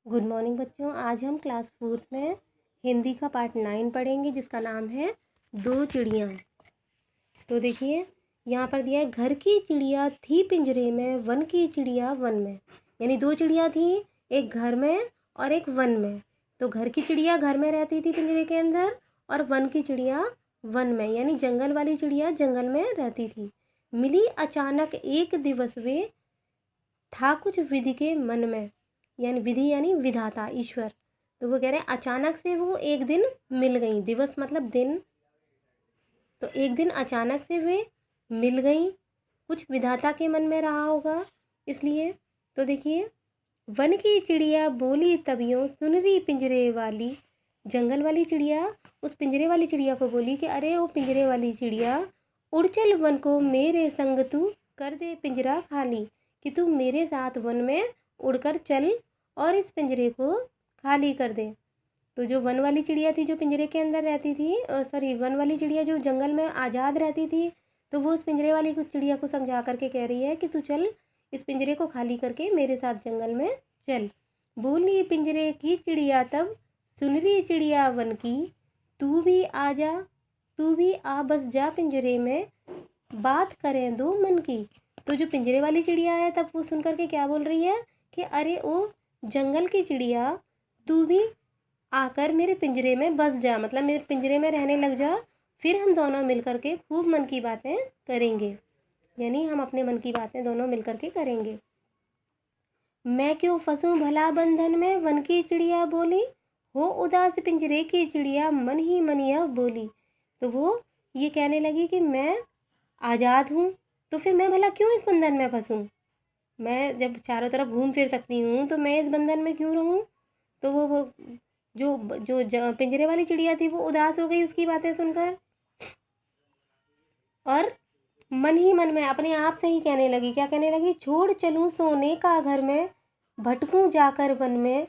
Good morning बच्चों। आज हम क्लास 4th में हिंदी का पार्ट 9 पढ़ेंगे जिसका नाम है दो चिड़ियाँ। तो देखिए यहाँ पर दिया है, घर की चिड़िया थी पिंजरे में, वन की चिड़िया वन में। यानी दो चिड़िया थी, एक घर में और एक वन में। तो घर की चिड़िया घर में रहती थी पिंजरे के अंदर, और वन की चिड़िया वन में, यानी जंगल वाली चिड़िया जंगल में रहती थी। मिली अचानक एक दिवस वे, था कुछ विधि के मन में। यानी विधि यानी विधाता ईश्वर। तो वो कह रहे हैं अचानक से वो एक दिन मिल गई। दिवस मतलब दिन। तो एक दिन अचानक से वे मिल गई, कुछ विधाता के मन में रहा होगा इसलिए। तो देखिए, वन की चिड़िया बोली तभियों, सुनरी पिंजरे वाली। जंगल वाली चिड़िया उस पिंजरे वाली चिड़िया को बोली कि अरे ओ पिंजरे वाली चिड़िया, उड़ चल वन को मेरे संग तू, कर दे पिंजरा खाली। कि तू मेरे साथ वन में उड़कर चल और इस पिंजरे को खाली कर दे। तो जो वन वाली चिड़िया थी जो पिंजरे के अंदर रहती थी, वन वाली चिड़िया जो जंगल में आज़ाद रहती थी, तो वो उस पिंजरे वाली चिड़िया को समझा करके कह रही है कि तू चल इस पिंजरे को खाली करके मेरे साथ जंगल में चल। बोली पिंजरे की चिड़िया तब, सुनरी चिड़िया वन की, तू भी आ जा, तू भी आ बस जा पिंजरे में, बात करें दो मन की। तो जो पिंजरे वाली चिड़िया है तब वो सुन करके क्या बोल रही है कि अरे ओ जंगल की चिड़िया, तू भी आकर मेरे पिंजरे में बस जा, मतलब मेरे पिंजरे में रहने लग जा। फिर हम दोनों मिल करके खूब मन की बातें करेंगे। यानी हम अपने मन की बातें दोनों मिल करके करेंगे। मैं क्यों फंसूं भला बंधन में, वन की चिड़िया बोली, हो उदास पिंजरे की चिड़िया मन ही मन यह बोली। तो वो ये कहने लगी कि मैं आज़ाद हूँ, तो फिर मैं भला क्यों इस बंधन में फंसूं। मैं जब चारों तरफ घूम फिर सकती हूँ तो मैं इस बंधन में क्यों रहूँ। तो वो जो पिंजरे वाली चिड़िया थी वो उदास हो गई उसकी बातें सुनकर, और मन ही मन में अपने आप से ही कहने लगी, क्या कहने लगी, छोड़ चलूँ सोने का घर में, भटकूँ जाकर वन में,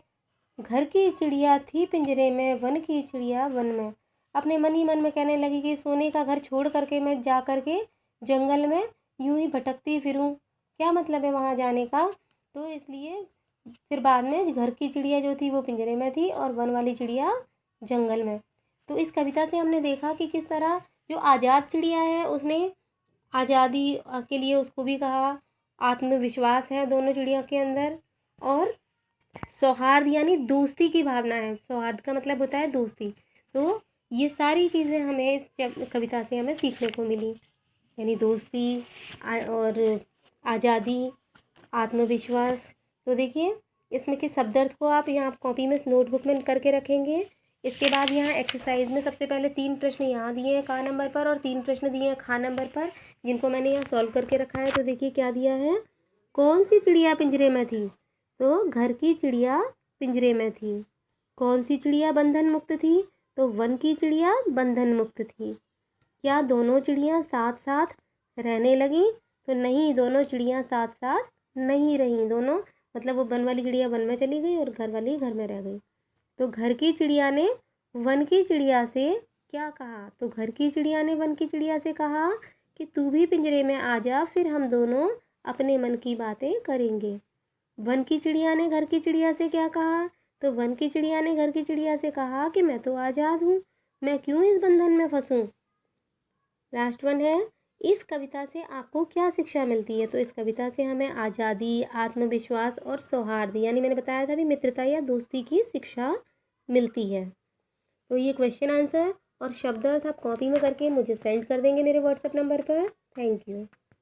घर की चिड़िया थी पिंजरे में, वन की चिड़िया वन में। अपने मन ही मन में कहने लगी कि सोने का घर छोड़ करके मैं जा करके जंगल में यूं ही भटकती फिरूं, क्या मतलब है वहाँ जाने का। तो इसलिए फिर बाद में घर की चिड़िया जो थी वो पिंजरे में थी और वन वाली चिड़िया जंगल में। तो इस कविता से हमने देखा कि किस तरह जो आज़ाद चिड़िया है उसने आज़ादी के लिए उसको भी कहा, आत्मविश्वास है दोनों चिड़िया के अंदर, और सौहार्द यानी दोस्ती की भावना है। सौहार्द का मतलब होता है दोस्ती। तो ये सारी चीज़ें हमें इस कविता से हमें सीखने को मिली, यानी दोस्ती और आज़ादी, आत्मविश्वास। तो देखिए इसमें के शब्द अर्थ को आप यहाँ कॉपी में नोटबुक में करके रखेंगे। इसके बाद यहाँ एक्सरसाइज में सबसे पहले 3 प्रश्न यहाँ दिए हैं का नंबर पर, और 3 प्रश्न दिए हैं खा नंबर पर, जिनको मैंने यहाँ सॉल्व करके रखा है। तो देखिए क्या दिया है, कौन सी चिड़िया पिंजरे में थी, तो घर की चिड़िया पिंजरे में थी। कौन सी चिड़िया बंधन मुक्त थी, तो वन की चिड़िया बंधन मुक्त थी। क्या दोनों चिड़िया साथ साथ रहने लगी, तो नहीं, दोनों चिड़िया साथ साथ नहीं रहीं। दोनों मतलब वो वन वाली चिड़िया वन में चली गई और घर वाली घर में रह गई। तो घर की चिड़िया ने वन की चिड़िया से क्या कहा, तो घर की चिड़िया ने वन की चिड़िया से कहा कि तू भी पिंजरे में आ जा, फिर हम दोनों अपने मन की बातें करेंगे। वन की चिड़िया ने घर की चिड़िया से क्या कहा, तो वन की चिड़िया ने घर की चिड़िया से कहा कि मैं तो आज़ाद हूँ, मैं क्यों इस बंधन में फंसूँ। लास्ट वन है, इस कविता से आपको क्या शिक्षा मिलती है, तो इस कविता से हमें आज़ादी, आत्मविश्वास और सौहार्द, यानी मैंने बताया था भी मित्रता या दोस्ती की शिक्षा मिलती है। तो ये क्वेश्चन आंसर और शब्द अर्थ आप कॉपी में करके मुझे सेंड कर देंगे मेरे व्हाट्सएप नंबर पर। Thank you.